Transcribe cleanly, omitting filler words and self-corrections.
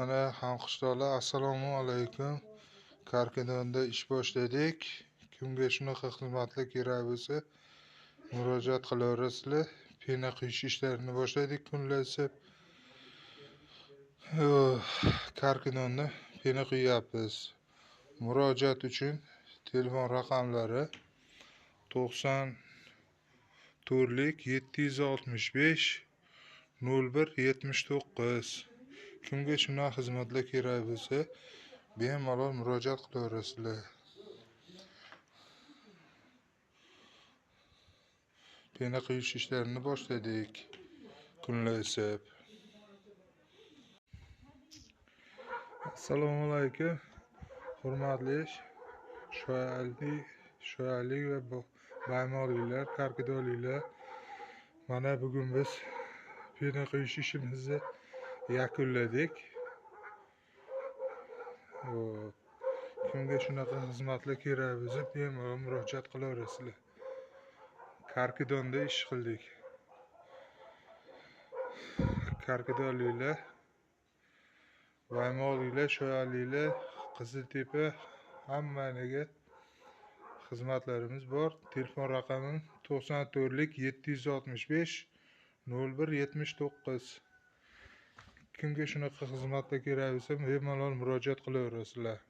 Mana hamqishloqlar, assalomu alaykum. Karkidonda ish boshladik. Kimga shunaqa xizmatlar kerak bo'lsa murojaat qilaverasizlar. Pena quyish ishlarini boshladik kunlashib. Karkidonda pena quyapmiz. Murojaat uchun telefon raqamlari 94 765 01 79. Kimga shunaqa xizmatlar kerak bo'lsa bemalol murojaat qilaverasizlar. Pena quyish ishlarini boshladik kunlashib. Assalomu alaykum. Hurmatli shoyali va baymoqlilar, karkidonliklar. Mana bugun biz pena quyish ishimizni yakunladik. Kimga shunaqa xizmatlar kerak bo'lsa bemalol murojaat qilaverasizlar. Karkidonda ish qildik. Karkidonliklar, baymoqliklar, shoyalilar, Qiziltepa hammaniga xizmatlarimiz bor. Telefon raqamim 94 765 01 79. Kimga shunaqa xizmatlar kerak bo'lsa bemalol murojaat qilaverasizlar.